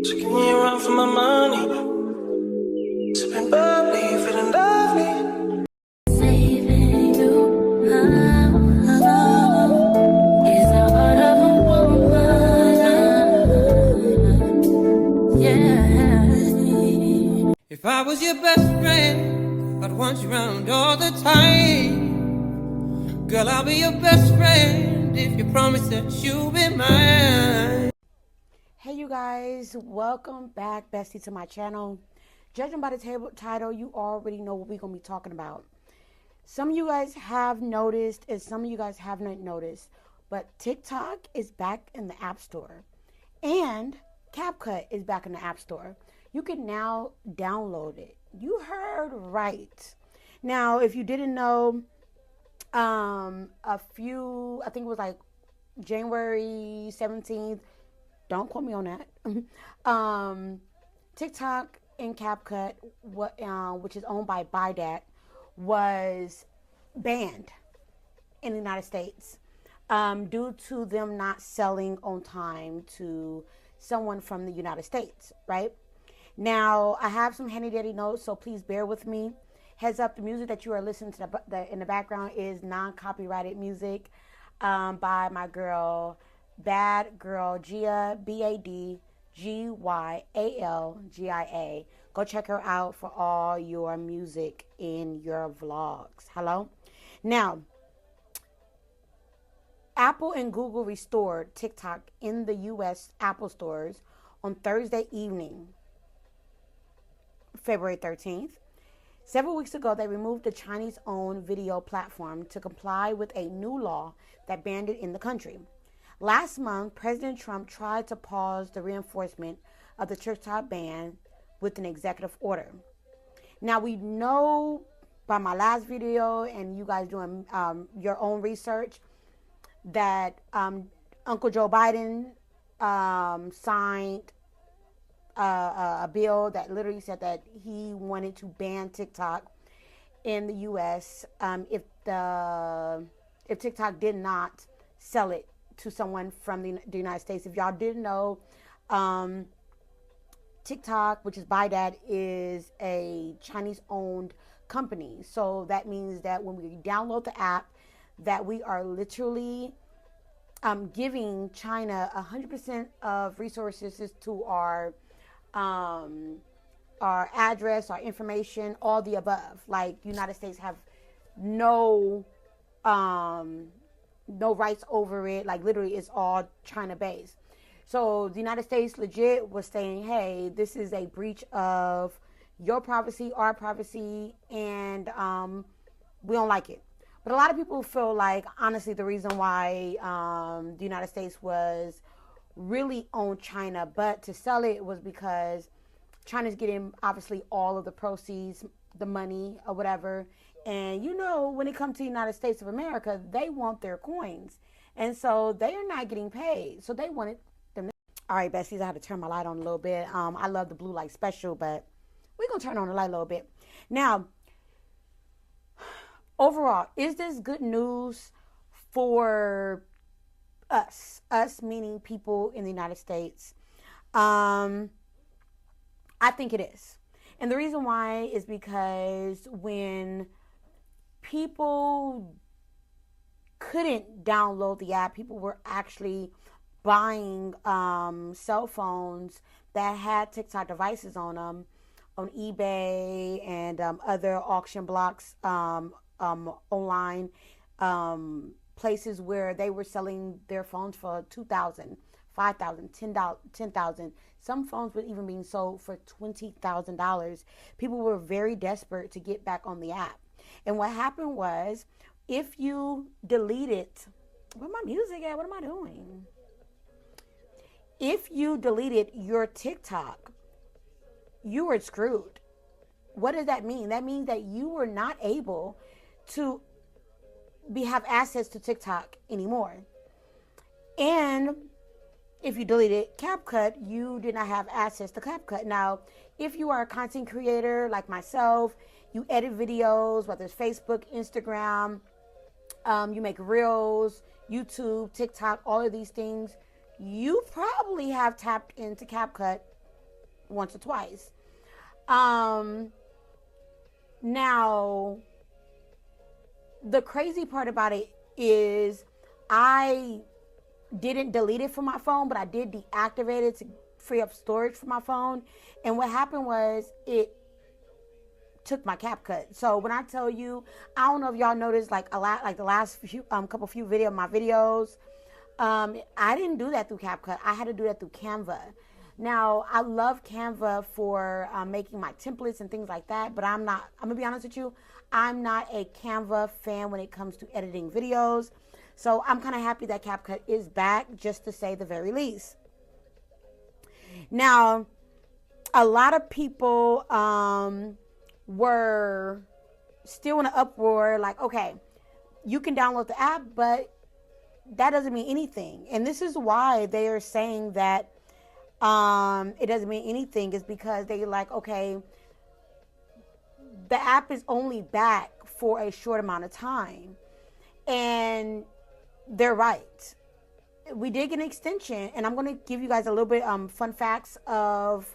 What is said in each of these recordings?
So can you run for my money? Sipping bubbly, feeling lovely. Saving you, is the heart of a woman. Yeah. If I was your best friend, I'd want you around all the time. Girl, I'll be your best friend if you promise that you'll be mine. Hey you guys, welcome back, bestie, to my channel. Judging by the title, you already know what we're going to be talking about. Some of you guys have noticed and some of you guys haven't noticed, but TikTok is back in the App Store and Capcut is back in the App Store. You can now download it. You heard right. Now, if you didn't know, I think it was like January 17th, don't quote me on that. TikTok and Capcut, which is owned by ByteDance, was banned in the United States due to them not selling on time to someone from the United States, right? Now, I have some handy dandy notes, so please bear with me. Heads up, the music that you are listening to in the background is non-copyrighted music by my girl, Bad Girl Gia, BADGYALGIA. Go check her out for all your music in your vlogs. Hello? Now, Apple and Google restored TikTok in the U.S. Apple stores on Thursday evening, February 13th. Several weeks ago, they removed the Chinese-owned video platform to comply with a new law that banned it in the country. Last month, President Trump tried to pause the reinforcement of the TikTok ban with an executive order. Now, we know by my last video and you guys doing your own research that Uncle Joe Biden signed a bill that literally said that he wanted to ban TikTok in the U.S. If TikTok did not sell it to someone from the United States. If y'all didn't know, TikTok, which is ByteDance, is a Chinese-owned company. So that means that when we download the app, that we are literally giving China 100% of resources to our address, our information, all the above. Like, United States have no rights over it. Like, literally, it's all China based. So the United States legit was saying, hey, this is a breach of your privacy, our privacy, and we don't like it. But a lot of people feel like, honestly, the reason why the United States was really on China, but to sell it was because China's getting, obviously, all of the proceeds, the money or whatever. And, you know, when it comes to the United States of America, they want their coins. And so they are not getting paid. So they wanted them to. All right, besties, I had to turn my light on a little bit. I love the blue light special, but we're going to turn on the light a little bit. Now, overall, is this good news for us? Us meaning people in the United States. I think it is. And the reason why is because when people couldn't download the app, people were actually buying cell phones that had TikTok devices on them on eBay and other auction blocks, online places where they were selling their phones for $2,000, $5,000, $10,000. Some phones were even being sold for $20,000. People were very desperate to get back on the app. And what happened was, if you deleted, where's my music at? What am I doing? If you deleted your TikTok, you were screwed. What does that mean? That means that you were not able to have access to TikTok anymore. And if you deleted CapCut, you did not have access to CapCut. Now, if you are a content creator like myself, you edit videos, whether it's Facebook, Instagram, you make reels, YouTube, TikTok, all of these things, you probably have tapped into CapCut once or twice. Now, the crazy part about it is I didn't delete it from my phone, but I did deactivate it to free up storage for my phone. And what happened was it took my Capcut. So when I tell you, I don't know if y'all noticed, like a lot, like the last few few my videos, I didn't do that through Capcut. I had to do that through Canva. Now, I love Canva for making my templates and things like that, but I'm gonna be honest with you, I'm not a Canva fan when it comes to editing videos. So I'm kind of happy that Capcut is back, just to say the very least. Now, a lot of people were still in an uproar, like, okay, you can download the app, but that doesn't mean anything. And this is why they are saying that it doesn't mean anything, is because they're like, okay, the app is only back for a short amount of time. And they're right. We did get an extension, and I'm going to give you guys a little bit fun facts of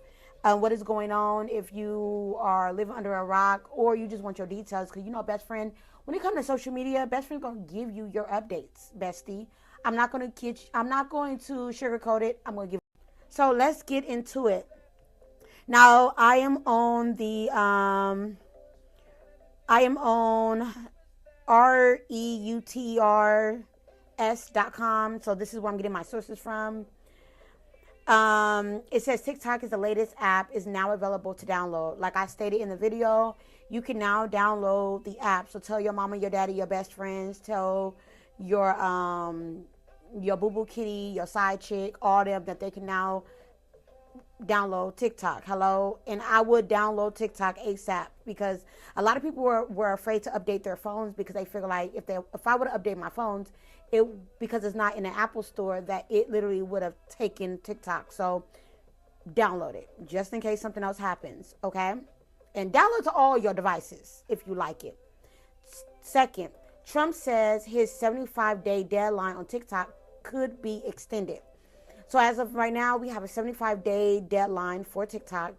what is going on if you are living under a rock or you just want your details. Because, you know, best friend, when it comes to social media, best friend's going to give you your updates, bestie. I'm not going to sugarcoat it. I'm going to give. So let's get into it. Now, I am on reuters.com. So this is where I'm getting my sources from. It says TikTok is the latest app, is now available to download. Like I stated in the video, you can now download the app. So tell your mama, your daddy, your best friends, tell your boo-boo kitty, your side chick, all them, that they can now download TikTok. Hello. And I would download TikTok ASAP, because a lot of people were afraid to update their phones, because they figure like if I would update my phones, because it's not in the Apple store, that it literally would have taken TikTok. So download it just in case something else happens. Okay. And download to all your devices if you like it. Second, Trump says his 75-day deadline on TikTok could be extended. So as of right now, we have a 75-day deadline for TikTok.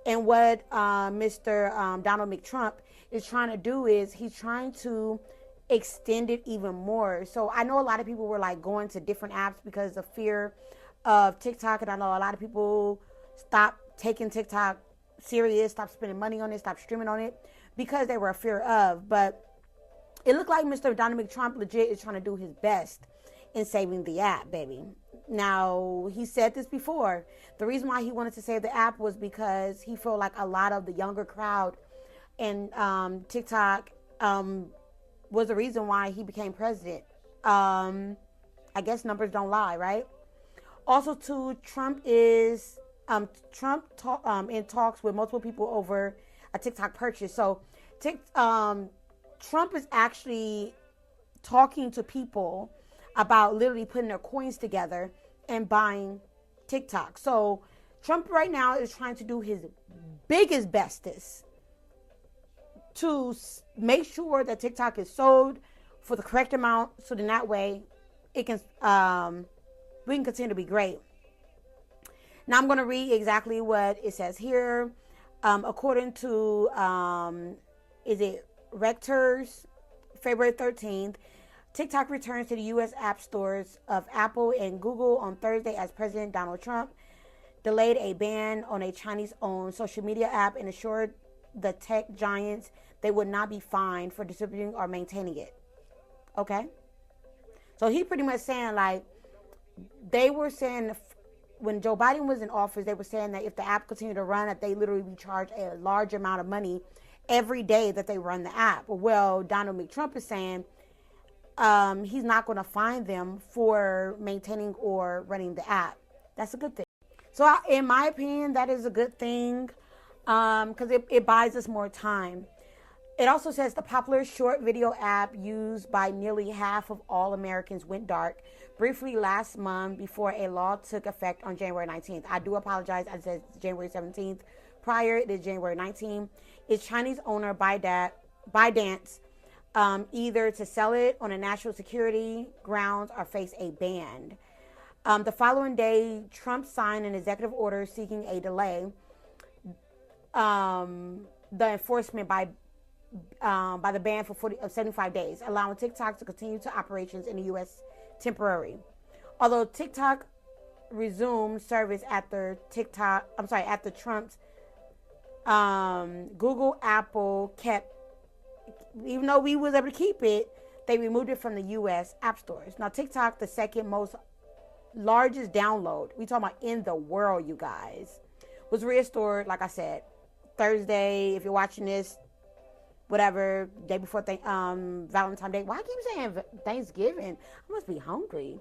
And what Mr. Donald McTrump is trying to do is he's trying to extend it even more. So I know a lot of people were like going to different apps because of fear of TikTok. And I know a lot of people stopped taking TikTok serious, stopped spending money on it, stopped streaming on it, because they were a fear of. But it looked like Mr. Donald McTrump legit is trying to do his best in saving the app, baby. Now, he said this before. The reason why he wanted to save the app was because he felt like a lot of the younger crowd and TikTok was the reason why he became president. I guess numbers don't lie, right? Also, too, Trump is in talks with multiple people over a TikTok purchase. So, Trump is actually talking to people about literally putting their coins together and buying TikTok. So Trump right now is trying to do his biggest bestest to make sure that TikTok is sold for the correct amount, so then that way it can we can continue to be great. Now I'm going to read exactly what it says here. According to Reuters, February 13th, TikTok returns to the U.S. app stores of Apple and Google on Thursday as President Donald Trump delayed a ban on a Chinese-owned social media app and assured the tech giants they would not be fined for distributing or maintaining it. Okay? So he pretty much saying, like, they were saying when Joe Biden was in office, they were saying that if the app continued to run, that they literally be charged a large amount of money every day that they run the app. Well, Donald McTrump is saying he's not going to fine them for maintaining or running the app. That's a good thing. So in my opinion, that is a good thing, because it buys us more time. It also says the popular short video app used by nearly half of all Americans went dark briefly last month before a law took effect on January 19th. I do apologize. I said January 17th. Prior, it is January 19th. Its Chinese owner, ByteDance, either to sell it on a national security grounds or face a ban. The following day, Trump signed an executive order seeking a delay the enforcement by the ban for 75 days, allowing TikTok to continue to operations in the U.S. temporary. Although TikTok resumed service after Trump's Google, Apple kept, even though we was able to keep it, they removed it from the U.S. app stores. Now TikTok, the second most largest download, we talking about in the world, you guys, was restored, like I said, Thursday. If you're watching this, whatever, day before Valentine's Day. Why I keep saying Thanksgiving? I must be hungry.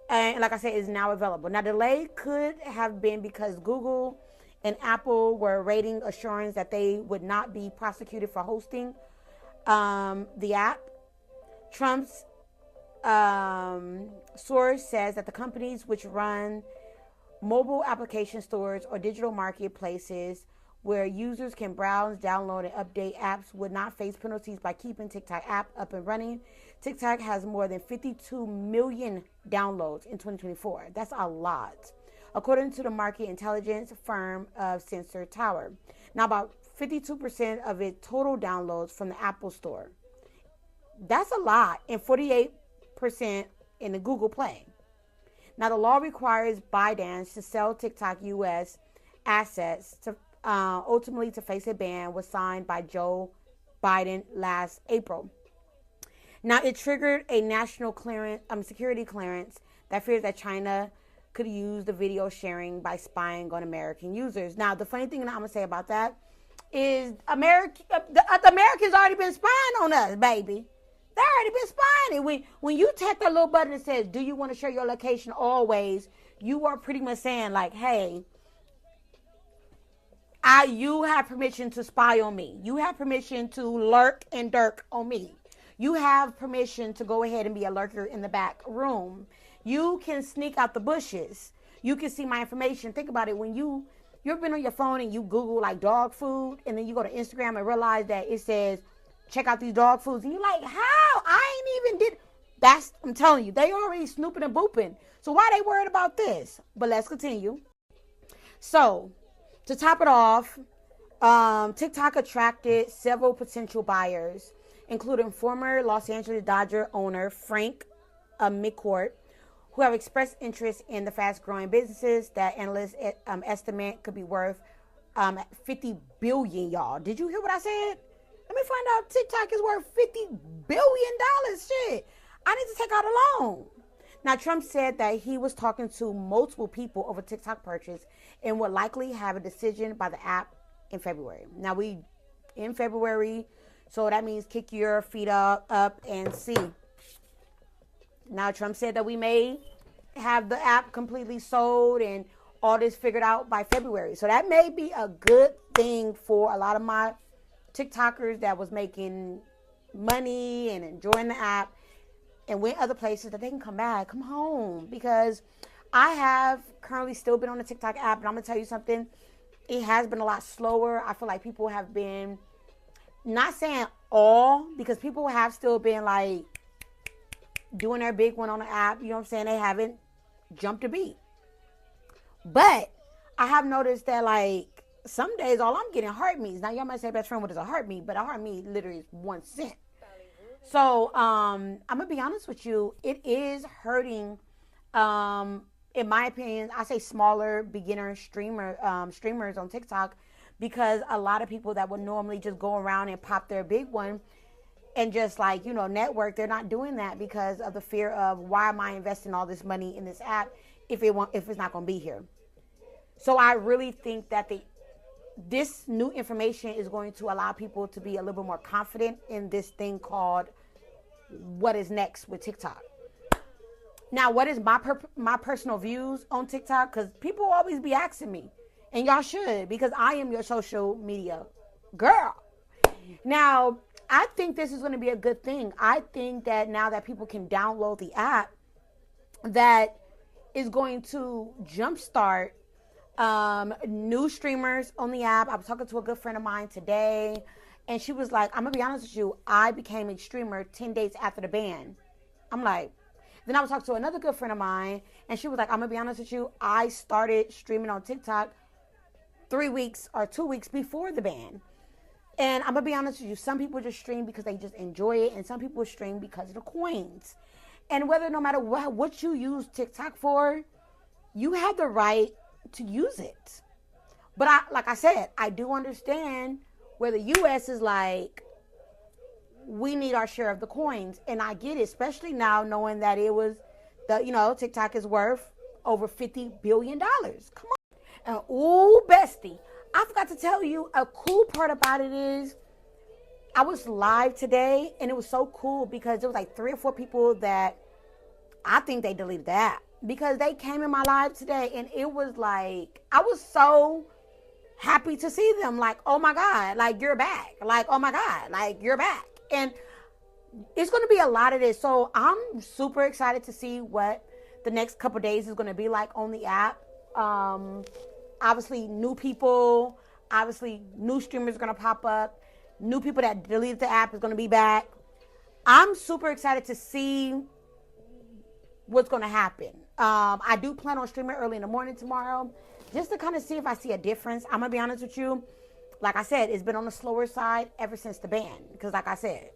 And like I said, it's now available. Now, delay could have been because Google and Apple were awaiting assurance that they would not be prosecuted for hosting the app. Trump's source says that the companies which run mobile application stores or digital marketplaces where users can browse, download, and update apps would not face penalties by keeping TikTok app up and running. TikTok has more than 52 million downloads in 2024. That's a lot, according to the market intelligence firm of Sensor Tower. Now, about 52% of its total downloads from the Apple Store. That's a lot, and 48% in the Google Play. Now, the law requires ByteDance to sell TikTok U.S. assets to ultimately to face a ban, was signed by Joe Biden last April. Now, it triggered a national security clearance that fears that China could use the video sharing by spying on American users. Now, the funny thing that I'm going to say about that is the Americans already been spying on us, baby. They already been spying. When you tap that little button that says, do you want to share your location always, you are pretty much saying like, hey, you have permission to spy on me. You have permission to lurk and dirk on me. You have permission to go ahead and be a lurker in the back room. You can sneak out the bushes. You can see my information. Think about it. When you've been on your phone and you Google like dog food, and then you go to Instagram and realize that it says, check out these dog foods. And you're like, how? I ain't even did. I'm telling you, they already snooping and booping. So why they worried about this? But let's continue. So, to top it off, TikTok attracted several potential buyers, including former Los Angeles Dodger owner Frank McCourt, who have expressed interest in the fast-growing businesses that analysts estimate could be worth 50 billion, y'all. Did you hear what I said? Let me find out TikTok is worth $50 billion. Shit, I need to take out a loan. Now, Trump said that he was talking to multiple people over TikTok purchase and would likely have a decision by the app in February. Now, we in February, so that means kick your feet up and see. Now, Trump said that we may have the app completely sold and all this figured out by February. So that may be a good thing for a lot of my TikTokers that was making money and enjoying the app and went other places, that they can come home, because I have currently still been on the TikTok app, and I'm gonna tell you something, it has been a lot slower. I feel like people have been, not saying all, because people have still been like doing their big one on the app, you know what I'm saying, they haven't jumped a beat. But I have noticed that like some days all I'm getting heartbeats. Now y'all might say, best friend, what is a heartbeat? But a heartbeat literally is 1 cent. So I'm gonna be honest with you, it is hurting. In my opinion, I say smaller beginner streamers on TikTok, because a lot of people that would normally just go around and pop their big one and just like, network, they're not doing that because of the fear of, why am I investing all this money in this app if it's not gonna be here? So I really think that this new information is going to allow people to be a little bit more confident in this thing called what is next with TikTok. Now, what is my personal views on TikTok? Because people always be asking me, and y'all should, because I am your social media girl. Now, I think this is going to be a good thing. I think that now that people can download the app, that is going to jumpstart new streamers on the app. I was talking to a good friend of mine today, and she was like, I'm gonna be honest with you, I became a streamer 10 days after the ban. I'm like, then I was talking to another good friend of mine, and she was like, I'm gonna be honest with you, I started streaming on TikTok 3 weeks or 2 weeks before the ban. And I'm going to be honest with you, some people just stream because they just enjoy it, and some people stream because of the coins. And whether, no matter what you use TikTok for, you have the right to use it. But like I said, I do understand where the U.S. is like, we need our share of the coins. And I get it, especially now knowing that it was, TikTok is worth over $50 billion. Come on. And ooh, bestie, I forgot to tell you, a cool part about it is I was live today, and it was so cool because there was like 3 or 4 people that I think they deleted the app because they came in my live today, and it was like, I was so happy to see them. Like, oh my God, like you're back. Like, oh my God, like you're back. And it's going to be a lot of this. So I'm super excited to see what the next couple of days is going to be like on the app. Obviously, new people, obviously, new streamers are going to pop up. New people that deleted the app is going to be back. I'm super excited to see what's going to happen. I do plan on streaming early in the morning tomorrow just to kind of see if I see a difference. I'm going to be honest with you. Like I said, it's been on the slower side ever since the ban. Because like I said,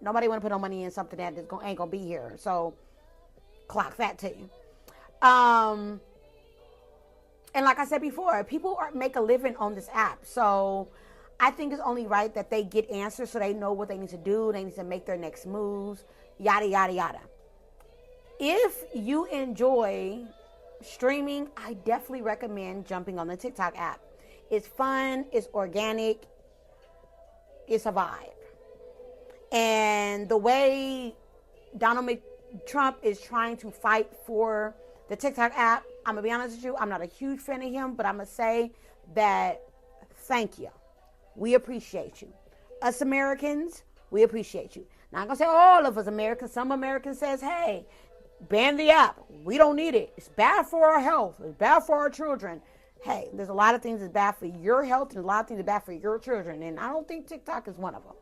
nobody want to put no money in something that ain't going to be here. So, clock that to you. And like I said before, people make a living on this app. So I think it's only right that they get answers so they know what they need to do. They need to make their next moves, yada, yada, yada. If you enjoy streaming, I definitely recommend jumping on the TikTok app. It's fun. It's organic. It's a vibe. And the way Donald Trump is trying to fight for the TikTok app, I'm going to be honest with you, I'm not a huge fan of him, but I'm going to say that thank you. We appreciate you. Us Americans, we appreciate you. Now, I'm going to say all of us Americans. Some Americans says, hey, ban the app. We don't need it. It's bad for our health. It's bad for our children. Hey, there's a lot of things that's bad for your health and a lot of things that's bad for your children. And I don't think TikTok is one of them.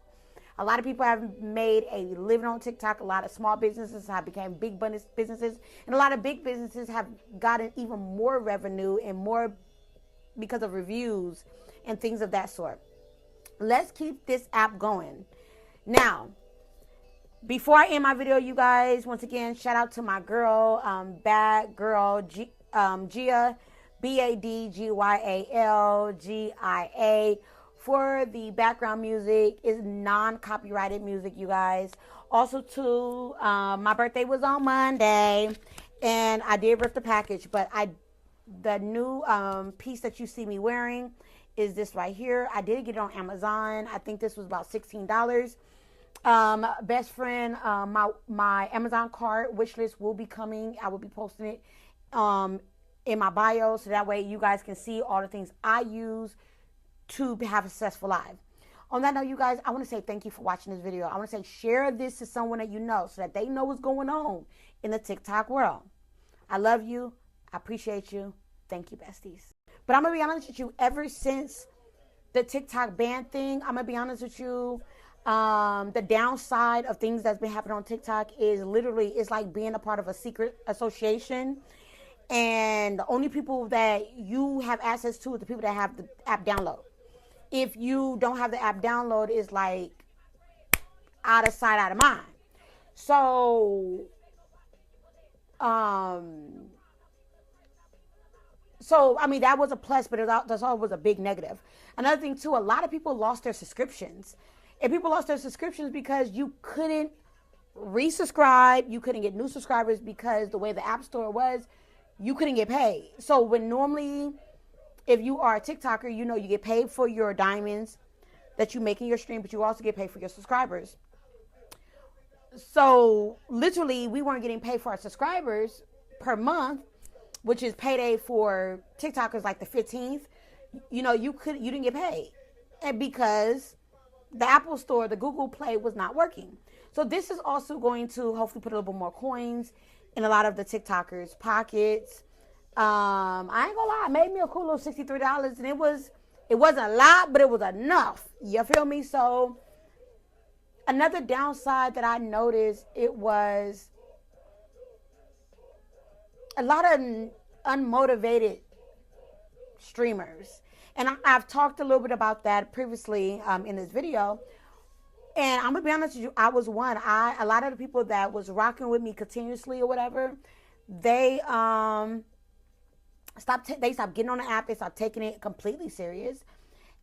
A lot of people have made a living on TikTok. A lot of small businesses have become big businesses. And a lot of big businesses have gotten even more revenue and more because of reviews and things of that sort. Let's keep this app going. Now, before I end my video, you guys, once again, shout out to my girl, Bad Girl Gia, BADGYALGIA. For the background music is non-copyrighted music, you guys. Also, too, my birthday was on Monday, and I did rip the package. But the new piece that you see me wearing is this right here. I did get it on Amazon. I think this was about $16. Best friend, my Amazon card wish list will be coming. I will be posting it in my bio, so that way you guys can see all the things I use to have a successful life. On that note, you guys, I want to say thank you for watching this video. I want to say share this to someone that you know so that they know what's going on in the TikTok world. I love you. I appreciate you. Thank you, besties. But I'm going to be honest with you, ever since the TikTok ban thing, I'm going to be honest with you, the downside of things that's been happening on TikTok is literally, it's like being a part of a secret association. And the only people that you have access to are the people that have the app download. If you don't have the app download, it's like out of sight, out of mind. So, I mean, that was a plus, but that's always a big negative. Another thing, too, a lot of people lost their subscriptions. And people lost their subscriptions because you couldn't resubscribe. You couldn't get new subscribers because the way the App Store was, you couldn't get paid. So when normally, if you are a TikToker, you know you get paid for your diamonds that you make in your stream, but you also get paid for your subscribers. So literally, we weren't getting paid for our subscribers per month, which is payday for TikTokers like the 15th. You know, you didn't get paid, and because the Apple Store, the Google Play was not working. So this is also going to hopefully put a little bit more coins in a lot of the TikTokers' pockets. I ain't gonna lie, it made me a cool little $63, and it wasn't a lot, but it was enough. You feel me? So another downside that I noticed, it was a lot of unmotivated streamers. And I've talked a little bit about that previously in this video. And I'm gonna be honest with you, I was one. A lot of the people that was rocking with me continuously or whatever, they stopped getting on the app. They stopped taking it completely serious.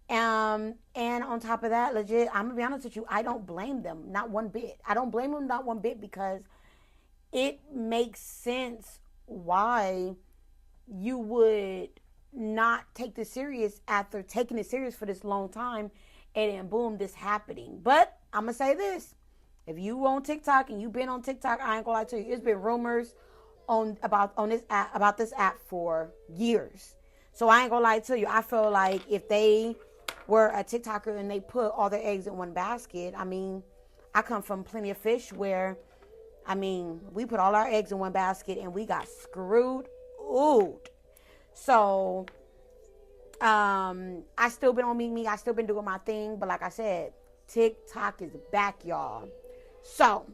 And on top of that, legit, I'm gonna be honest with you, I don't blame them, not one bit. I don't blame them, not one bit, because it makes sense why you would not take this serious after taking it serious for this long time, and then boom, this happening. But I'm gonna say this: if you on TikTok and you've been on TikTok, I ain't gonna lie to you, it's been rumors about this app for years. So I ain't gonna lie to you, I feel like if they were a TikToker and they put all their eggs in one basket, I mean, I come from plenty of fish where, I mean, we put all our eggs in one basket and we got screwed. So, I still been on me. I still been doing my thing. But like I said, TikTok is back, y'all. So,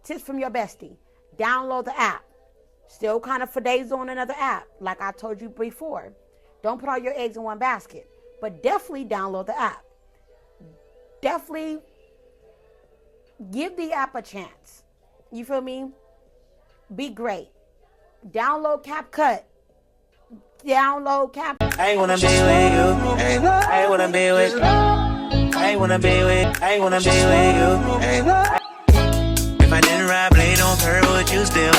tips from your bestie. Download the app. Still kind of for days on another app. Like I told you before. Don't put all your eggs in one basket. But definitely download the app. Definitely give the app a chance. You feel me? Be great. Download Capcut. Download Capcut. I wanna be with you. I wanna be with you. I wanna be with. I wanna be with you. If I didn't ride blade on curve, would you still?